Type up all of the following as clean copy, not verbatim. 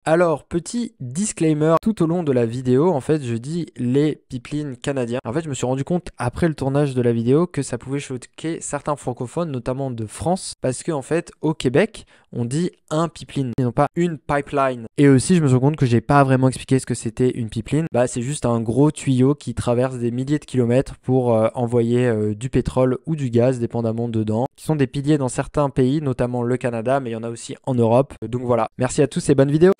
Alors, petit disclaimer, tout au long de la vidéo, en fait, je dis les pipelines canadiens. En fait, je me suis rendu compte après le tournage de la vidéo que ça pouvait choquer certains francophones, notamment de France, parce que en fait, au Québec, on dit un pipeline et non pas une pipeline. Et aussi, je me suis rendu compte que j'ai pas vraiment expliqué ce que c'était une pipeline. Bah, c'est juste un gros tuyau qui traverse des milliers de kilomètres pour envoyer du pétrole ou du gaz, dépendamment dedans, qui sont des piliers dans certains pays, notamment le Canada, mais il y en a aussi en Europe. Donc voilà, merci à tous et bonne vidéo.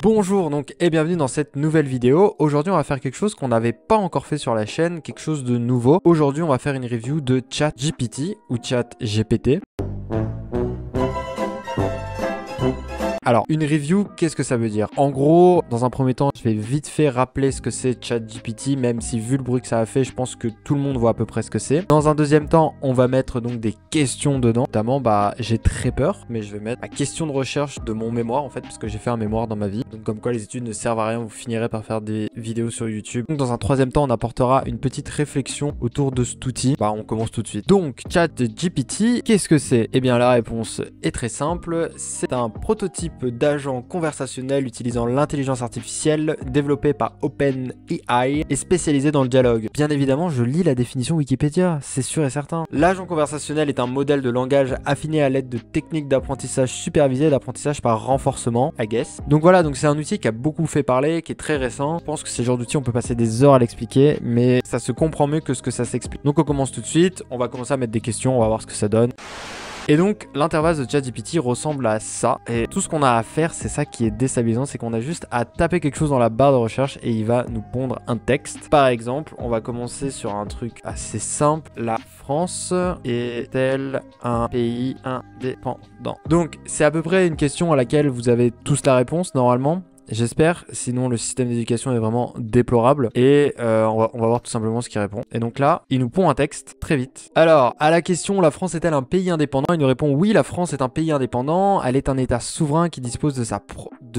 Bonjour donc et bienvenue dans cette nouvelle vidéo. Aujourd'hui on va faire quelque chose qu'on n'avait pas encore fait sur la chaîne, quelque chose de nouveau. Aujourd'hui on va faire une review de ChatGPT ou ChatGPT. Alors, une review, qu'est-ce que ça veut dire? En gros, dans un premier temps, je vais vite fait rappeler ce que c'est ChatGPT, même si vu le bruit que ça a fait, je pense que tout le monde voit à peu près ce que c'est. Dans un deuxième temps, on va mettre donc des questions dedans. Notamment, j'ai très peur, mais je vais mettre ma question de recherche de mon mémoire, en fait, parce que j'ai fait un mémoire dans ma vie. Donc, comme quoi les études ne servent à rien, vous finirez par faire des vidéos sur YouTube. Donc, dans un troisième temps, on apportera une petite réflexion autour de cet outil. On commence tout de suite. Donc, ChatGPT, qu'est-ce que c'est? Eh bien, la réponse est très simple. C'est un prototype d'agent conversationnel utilisant l'intelligence artificielle développé par OpenAI et spécialisé dans le dialogue. Bien évidemment, je lis la définition Wikipédia, c'est sûr et certain. L'agent conversationnel est un modèle de langage affiné à l'aide de techniques d'apprentissage supervisé et d'apprentissage par renforcement, I guess. Donc voilà, donc c'est un outil qui a beaucoup fait parler, qui est très récent. Je pense que c'est le genre d'outil, on peut passer des heures à l'expliquer, mais ça se comprend mieux que ce que ça s'explique. Donc on commence tout de suite, on va commencer à mettre des questions, on va voir ce que ça donne. Et donc l'interface de ChatGPT ressemble à ça, et tout ce qu'on a à faire, c'est ça qui est déstabilisant, c'est qu'on a juste à taper quelque chose dans la barre de recherche et il va nous pondre un texte. Par exemple, on va commencer sur un truc assez simple: la France est-elle un pays indépendant? Donc c'est à peu près une question à laquelle vous avez tous la réponse normalement. J'espère, sinon le système d'éducation est vraiment déplorable. Et on va voir tout simplement ce qu'il répond. Et donc là, il nous pond un texte très vite. Alors, à la question: la France est-elle un pays indépendant? Il nous répond: oui, la France est un pays indépendant. Elle est un état souverain qui dispose de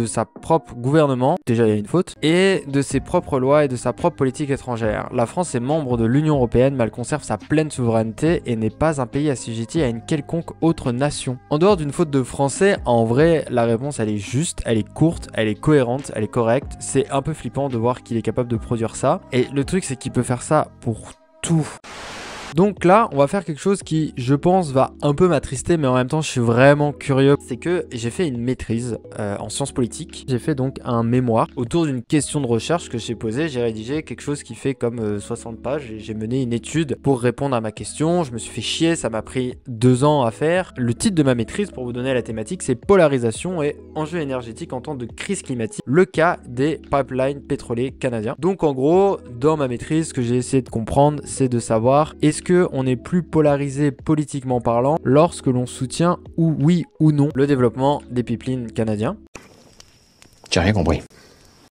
sa propre gouvernement. Déjà, il y a une faute. Et de ses propres lois et de sa propre politique étrangère. La France est membre de l'Union européenne, mais elle conserve sa pleine souveraineté et n'est pas un pays assujetti à une quelconque autre nation. En dehors d'une faute de français, en vrai, la réponse, elle est juste, elle est courte, elle est cohérente, elle est correcte. C'est un peu flippant de voir qu'il est capable de produire ça. Et le truc, c'est qu'il peut faire ça pour tout. Donc là, on va faire quelque chose qui, je pense, va un peu m'attrister, mais en même temps, je suis vraiment curieux. C'est que j'ai fait une maîtrise en sciences politiques. J'ai fait donc un mémoire autour d'une question de recherche que j'ai posée. J'ai rédigé quelque chose qui fait comme 60 pages et j'ai mené une étude pour répondre à ma question. Je me suis fait chier, ça m'a pris 2 ans à faire. Le titre de ma maîtrise, pour vous donner la thématique, c'est polarisation et enjeux énergétiques en temps de crise climatique, le cas des pipelines pétroliers canadiens. Donc en gros, dans ma maîtrise, ce que j'ai essayé de comprendre, c'est de savoir: est-ce qu'on est plus polarisé politiquement parlant lorsque l'on soutient ou oui ou non le développement des pipelines canadiens? J'ai rien compris.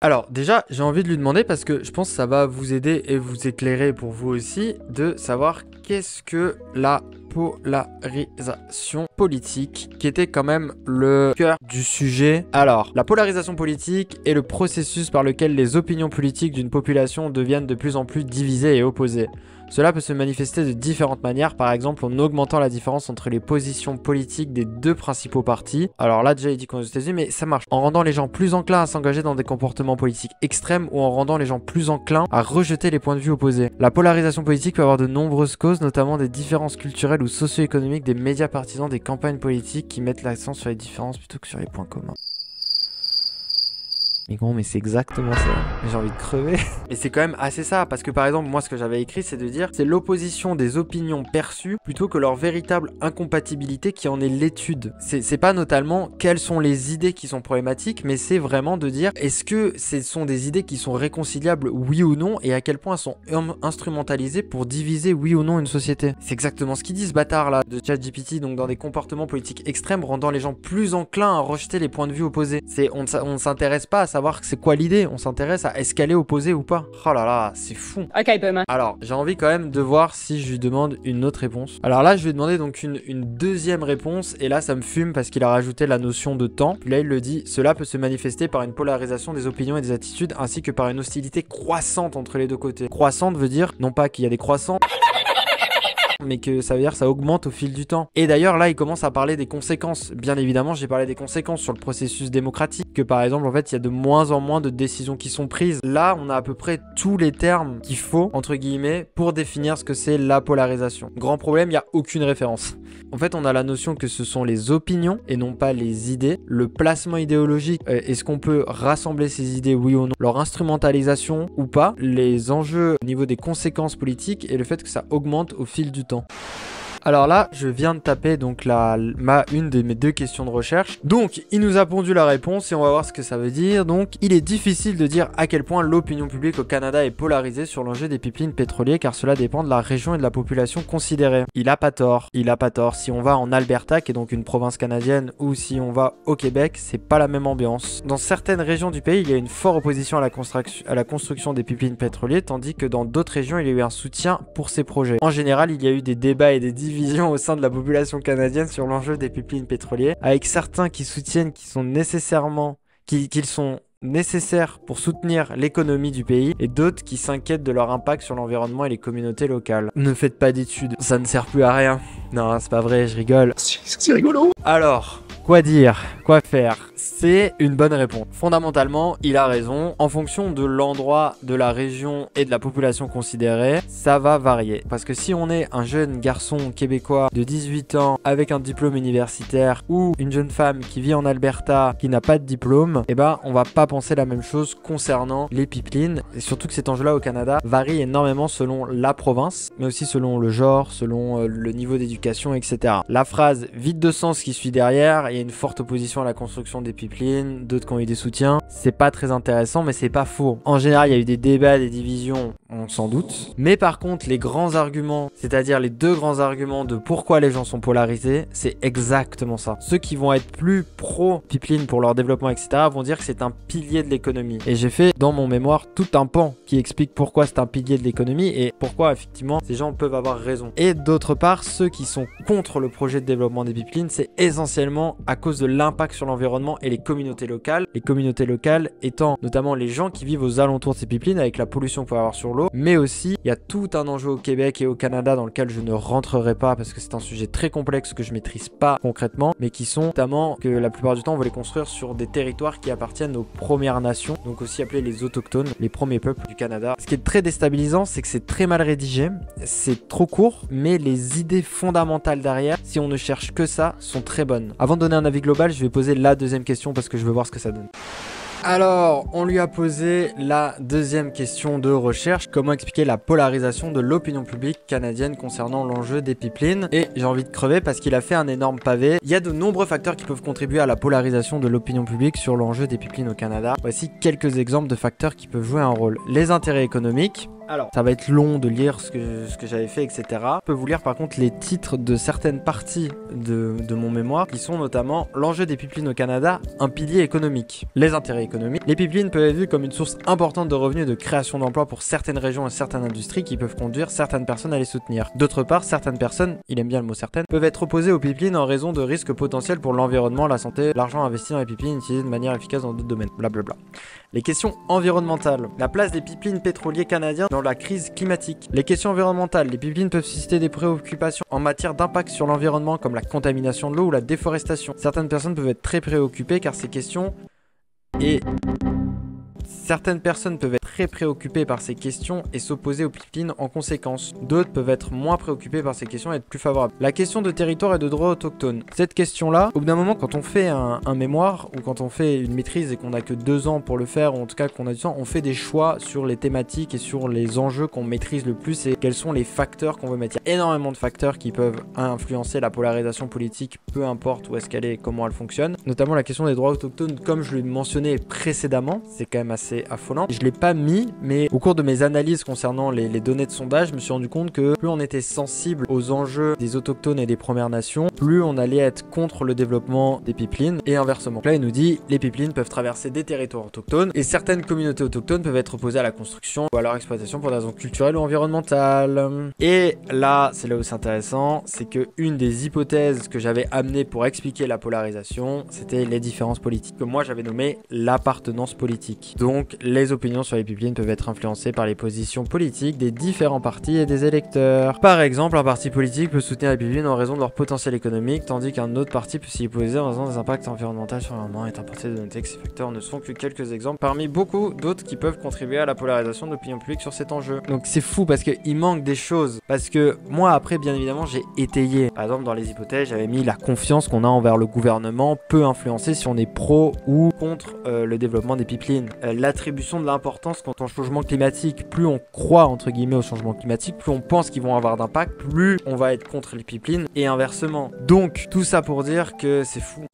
Alors déjà, j'ai envie de lui demander, parce que je pense que ça va vous aider et vous éclairer pour vous aussi, de savoir qu'est-ce que la polarisation politique, qui était quand même le cœur du sujet. Alors, la polarisation politique est le processus par lequel les opinions politiques d'une population deviennent de plus en plus divisées et opposées. Cela peut se manifester de différentes manières, par exemple en augmentant la différence entre les positions politiques des 2 principaux partis. Alors là, déjà, il dit qu'on est aux États-Unis, mais ça marche. En rendant les gens plus enclins à s'engager dans des comportements politiques extrêmes ou en rendant les gens plus enclins à rejeter les points de vue opposés. La polarisation politique peut avoir de nombreuses causes, notamment des différences culturelles ou socio-économiques des médias partisans, des campagnes politiques qui mettent l'accent sur les différences plutôt que sur les points communs. Mais gros, mais c'est exactement ça. J'ai envie de crever. Et c'est quand même assez ça, parce que par exemple, moi ce que j'avais écrit, c'est de dire: c'est l'opposition des opinions perçues plutôt que leur véritable incompatibilité qui en est l'étude. C'est pas notamment quelles sont les idées qui sont problématiques, mais c'est vraiment de dire: est-ce que ce sont des idées qui sont réconciliables, oui ou non, et à quel point elles sont instrumentalisées pour diviser, oui ou non, une société. C'est exactement ce qu'il dit, ce bâtard là de ChatGPT, donc dans des comportements politiques extrêmes rendant les gens plus enclins à rejeter les points de vue opposés. On ne s'intéresse pas à savoir c'est quoi l'idée, on s'intéresse à est-ce qu'elle est opposée ou pas. Oh là là, c'est fou. Ok, boomer. Alors, j'ai envie quand même de voir si je lui demande une autre réponse. Alors là, je lui ai demandé donc une deuxième réponse, et là, ça me fume parce qu'il a rajouté la notion de temps. Puis là, il le dit: cela peut se manifester par une polarisation des opinions et des attitudes, ainsi que par une hostilité croissante entre les 2 côtés. Croissante veut dire non pas qu'il y a des croissants, mais que ça veut dire que ça augmente au fil du temps. Et d'ailleurs, là, il commence à parler des conséquences. Bien évidemment, j'ai parlé des conséquences sur le processus démocratique, que par exemple, en fait, il y a de moins en moins de décisions qui sont prises. Là, on a à peu près tous les termes qu'il faut, entre guillemets, pour définir ce que c'est la polarisation. Grand problème, il n'y a aucune référence. En fait, on a la notion que ce sont les opinions et non pas les idées. Le placement idéologique, est-ce qu'on peut rassembler ces idées, oui ou non? Leur instrumentalisation ou pas? Les enjeux au niveau des conséquences politiques et le fait que ça augmente au fil du temps. Alors là, je viens de taper donc une de mes 2 questions de recherche. Donc, il nous a pondu la réponse et on va voir ce que ça veut dire. Donc, il est difficile de dire à quel point l'opinion publique au Canada est polarisée sur l'enjeu des pipelines pétroliers car cela dépend de la région et de la population considérée. Il a pas tort. Il a pas tort. Si on va en Alberta, qui est donc une province canadienne, ou si on va au Québec, c'est pas la même ambiance. Dans certaines régions du pays, il y a une forte opposition à la construction des pipelines pétroliers, tandis que dans d'autres régions, il y a eu un soutien pour ces projets. En général, il y a eu des débats et des divisions au sein de la population canadienne sur l'enjeu des pipelines pétroliers, avec certains qui soutiennent qu'ils sont nécessaires pour soutenir l'économie du pays et d'autres qui s'inquiètent de leur impact sur l'environnement et les communautés locales. Ne faites pas d'études, ça ne sert plus à rien. Non, c'est pas vrai, je rigole. C'est rigolo. Alors, quoi dire? Quoi faire? C'est une bonne réponse. Fondamentalement, il a raison. En fonction de l'endroit, de la région et de la population considérée, ça va varier. Parce que si on est un jeune garçon québécois de 18 ans avec un diplôme universitaire ou une jeune femme qui vit en Alberta qui n'a pas de diplôme, eh ben, on va pas penser la même chose concernant les pipelines. Et surtout que cet enjeu-là au Canada varie énormément selon la province, mais aussi selon le genre, selon le niveau d'éducation, etc. La phrase vide de sens qui suit derrière, il y a une forte opposition à la construction des pipelines, d'autres qui ont eu des soutiens. C'est pas très intéressant, mais c'est pas faux. En général, il y a eu des débats, des divisions, on s'en doute. Mais par contre, les grands arguments, c'est-à-dire les 2 grands arguments de pourquoi les gens sont polarisés, c'est exactement ça. Ceux qui vont être plus pro-pipeline pour leur développement, etc., vont dire que c'est un pilier de l'économie. Et j'ai fait dans mon mémoire tout un pan qui explique pourquoi c'est un pilier de l'économie et pourquoi effectivement ces gens peuvent avoir raison. Et d'autre part, ceux qui sont contre le projet de développement des pipelines, c'est essentiellement à cause de l'impact sur l'environnement et les communautés locales. Les communautés locales étant notamment les gens qui vivent aux alentours de ces pipelines avec la pollution qu'on peut avoir sur l'eau. Mais aussi, il y a tout un enjeu au Québec et au Canada dans lequel je ne rentrerai pas parce que c'est un sujet très complexe que je maîtrise pas concrètement, mais qui sont notamment que la plupart du temps on veut les construire sur des territoires qui appartiennent aux Premières Nations, donc aussi appelés les autochtones, les premiers peuples du Canada. Ce qui est très déstabilisant, c'est que c'est très mal rédigé, c'est trop court, mais les idées fondamentales derrière, si on ne cherche que ça, sont très bonnes. Avant de donner un avis global, je vais poser la 2e question parce que je veux voir ce que ça donne. Alors, on lui a posé la 2e question de recherche, comment expliquer la polarisation de l'opinion publique canadienne concernant l'enjeu des pipelines. Et j'ai envie de crever parce qu'il a fait un énorme pavé. Il y a de nombreux facteurs qui peuvent contribuer à la polarisation de l'opinion publique sur l'enjeu des pipelines au Canada. Voici quelques exemples de facteurs qui peuvent jouer un rôle. Les intérêts économiques. Alors, ça va être long de lire ce que j'avais fait, etc. Je peux vous lire par contre les titres de certaines parties de mon mémoire qui sont notamment l'enjeu des pipelines au Canada, un pilier économique. Les intérêts économiques. Les pipelines peuvent être vus comme une source importante de revenus et de création d'emplois pour certaines régions et certaines industries qui peuvent conduire certaines personnes à les soutenir. D'autre part, certaines personnes, il aime bien le mot certaines, peuvent être opposées aux pipelines en raison de risques potentiels pour l'environnement, la santé, l'argent investi dans les pipelines utilisé de manière efficace dans d'autres domaines. Blablabla. Les questions environnementales. La place des pipelines pétroliers canadiens dans la crise climatique. Les questions environnementales. Les pipelines peuvent susciter des préoccupations en matière d'impact sur l'environnement comme la contamination de l'eau ou la déforestation. Certaines personnes peuvent être très préoccupées car ces questions Certaines personnes peuvent être très préoccupées par ces questions et s'opposer aux pipelines en conséquence. D'autres peuvent être moins préoccupées par ces questions et être plus favorables. La question de territoire et de droit autochtone. Cette question-là, au bout d'un moment, quand on fait un mémoire ou quand on fait une maîtrise et qu'on n'a que 2 ans pour le faire, ou en tout cas qu'on a du temps, on fait des choix sur les thématiques et sur les enjeux qu'on maîtrise le plus et quels sont les facteurs qu'on veut mettre. Il y a énormément de facteurs qui peuvent influencer la polarisation politique, peu importe où est-ce qu'elle est et comment elle fonctionne. Notamment la question des droits autochtones, comme je l'ai mentionné précédemment, c'est quand même assez affolant. Je l'ai pas mis, mais au cours de mes analyses concernant les données de sondage, je me suis rendu compte que plus on était sensible aux enjeux des autochtones et des Premières Nations, plus on allait être contre le développement des pipelines et inversement. Donc là, il nous dit les pipelines peuvent traverser des territoires autochtones et certaines communautés autochtones peuvent être opposées à la construction ou à leur exploitation pour des raisons culturelles ou environnementales. Et là, c'est là où c'est intéressant, c'est que une des hypothèses que j'avais amenées pour expliquer la polarisation, c'était les différences politiques que moi j'avais nommé l'appartenance politique. Donc les opinions sur les pipelines pipelines peuvent être influencés par les positions politiques des différents partis et des électeurs. Par exemple, un parti politique peut soutenir les pipelines en raison de leur potentiel économique, tandis qu'un autre parti peut s'y opposer en raison des impacts environnementaux sur l'environnement. Est important de noter que ces facteurs ne sont que quelques exemples parmi beaucoup d'autres qui peuvent contribuer à la polarisation de l'opinion publique sur cet enjeu. Donc c'est fou parce qu'il manque des choses. Parce que moi après, bien évidemment, j'ai étayé. Par exemple, dans les hypothèses, j'avais mis la confiance qu'on a envers le gouvernement peut influencer si on est pro ou contre le développement des pipelines. L'attribution de l'importance quant au changement climatique. Plus on croit entre guillemets au changement climatique, plus on pense qu'ils vont avoir d'impact, plus on va être contre les pipelines et inversement. Donc tout ça pour dire que c'est fou.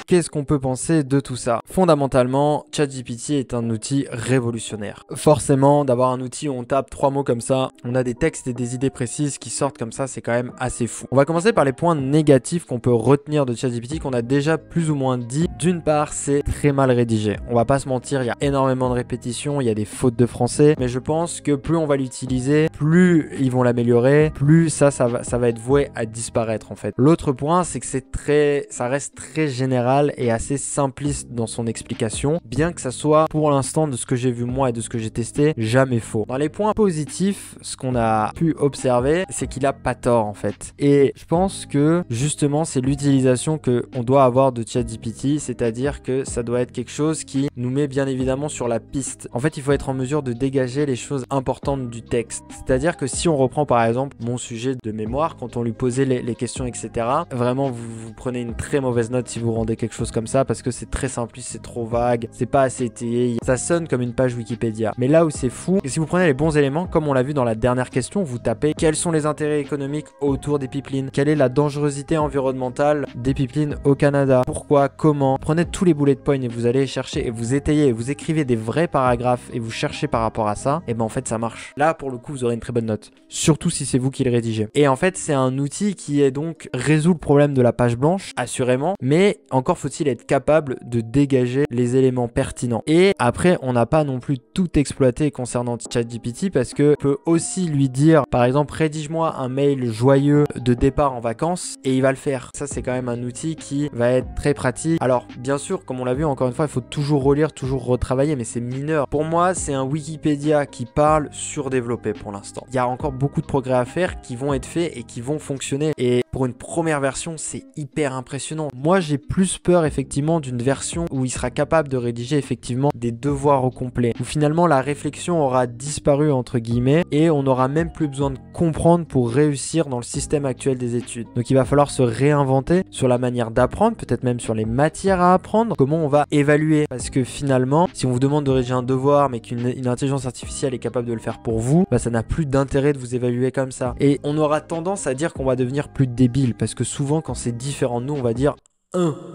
Qu'est-ce qu'on peut penser de tout ça? Fondamentalement, ChatGPT est un outil révolutionnaire. Forcément, d'avoir un outil où on tape 3 mots comme ça, on a des textes et des idées précises qui sortent comme ça, c'est quand même assez fou. On va commencer par les points négatifs qu'on peut retenir de ChatGPT qu'on a déjà plus ou moins dit. D'une part, c'est très mal rédigé. On va pas se mentir, il y a énormément de répétitions, il y a des fautes de français, mais je pense que plus on va l'utiliser, plus ils vont l'améliorer, plus ça va être voué à disparaître en fait. L'autre point, c'est que ça reste très général et assez simpliste dans son explication, bien que ça soit pour l'instant de ce que j'ai vu moi et de ce que j'ai testé, jamais faux. Dans les points positifs, ce qu'on a pu observer, c'est qu'il a pas tort en fait. Et je pense que justement c'est l'utilisation que on doit avoir de ChatGPT, c'est-à-dire que ça doit être quelque chose qui nous met bien évidemment sur la piste. En fait, il faut être en mesure de dégager les choses importantes du texte. C'est-à-dire que si on reprend par exemple mon sujet de mémoire, quand on lui posait les questions, etc., vraiment vous prenez une très mauvaise note si vous rendez quelque chose comme ça parce que c'est très simpliste, c'est trop vague, c'est pas assez étayé, ça sonne comme une page Wikipédia. Mais là où c'est fou, et si vous prenez les bons éléments, comme on l'a vu dans la dernière question, vous tapez quels sont les intérêts économiques autour des pipelines, quelle est la dangerosité environnementale des pipelines au Canada, pourquoi, comment, prenez tous les bullet points et vous allez chercher et vous étayez et vous écrivez des vrais paragraphes et vous cherchez par rapport à ça, et ben en fait ça marche. Là pour le coup vous aurez une très bonne note, surtout si c'est vous qui le rédigez. Et en fait c'est un outil qui est donc résout le problème de la page blanche, assurément, mais encore faut-il être capable de dégager les éléments pertinents. Et après, on n'a pas non plus tout exploité concernant ChatGPT parce que peut aussi lui dire, par exemple, rédige-moi un mail joyeux de départ en vacances et il va le faire. Ça, c'est quand même un outil qui va être très pratique. Alors, bien sûr, comme on l'a vu, encore une fois, il faut toujours relire, toujours retravailler, mais c'est mineur. Pour moi, c'est un Wikipédia qui parle surdéveloppé pour l'instant. Il y a encore beaucoup de progrès à faire qui vont être faits et qui vont fonctionner. Et pour une première version, c'est hyper impressionnant. Moi, j'ai plus peur effectivement d'une version où il sera capable de rédiger effectivement des devoirs au complet, où finalement la réflexion aura disparu entre guillemets et on n'aura même plus besoin de comprendre pour réussir dans le système actuel des études. Donc il va falloir se réinventer sur la manière d'apprendre, peut-être même sur les matières à apprendre, comment on va évaluer, parce que finalement si on vous demande de rédiger un devoir mais qu'une intelligence artificielle est capable de le faire pour vous, bah ça n'a plus d'intérêt de vous évaluer comme ça. Et on aura tendance à dire qu'on va devenir plus débile, parce que souvent quand c'est différent de nous, on va dire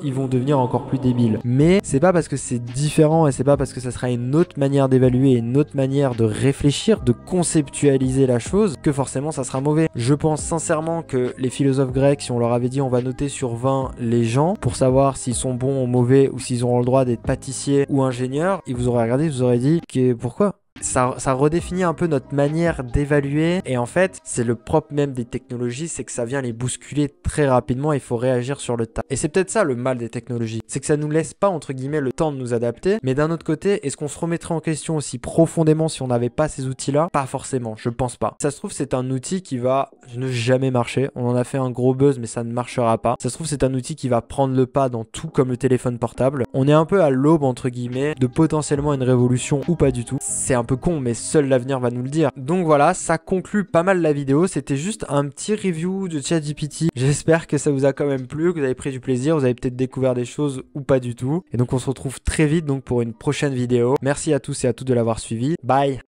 ils vont devenir encore plus débiles. Mais c'est pas parce que c'est différent et c'est pas parce que ça sera une autre manière d'évaluer, une autre manière de réfléchir, de conceptualiser la chose, que forcément ça sera mauvais. Je pense sincèrement que les philosophes grecs, si on leur avait dit on va noter sur 20 les gens pour savoir s'ils sont bons ou mauvais ou s'ils auront le droit d'être pâtissiers ou ingénieurs, ils vous auraient regardé, ils vous auraient dit que pourquoi ? Ça redéfinit un peu notre manière d'évaluer et en fait c'est le propre même des technologies, c'est que ça vient les bousculer très rapidement et il faut réagir sur le tas. Et c'est peut-être ça le mal des technologies, c'est que ça nous laisse pas entre guillemets le temps de nous adapter, mais d'un autre côté est-ce qu'on se remettrait en question aussi profondément si on n'avait pas ces outils là? Pas forcément, je pense pas. Ça se trouve c'est un outil qui va ne jamais marcher, on en a fait un gros buzz mais ça ne marchera pas. Ça se trouve c'est un outil qui va prendre le pas dans tout comme le téléphone portable. On est un peu à l'aube entre guillemets de potentiellement une révolution ou pas du tout. C'est un peu con mais seul l'avenir va nous le dire. Donc voilà, ça conclut pas mal la vidéo, c'était juste un petit review de ChatGPT. J'espère que ça vous a quand même plu, que vous avez pris du plaisir, vous avez peut-être découvert des choses ou pas du tout. Et donc on se retrouve très vite donc pour une prochaine vidéo. Merci à tous et à toutes de l'avoir suivi. Bye.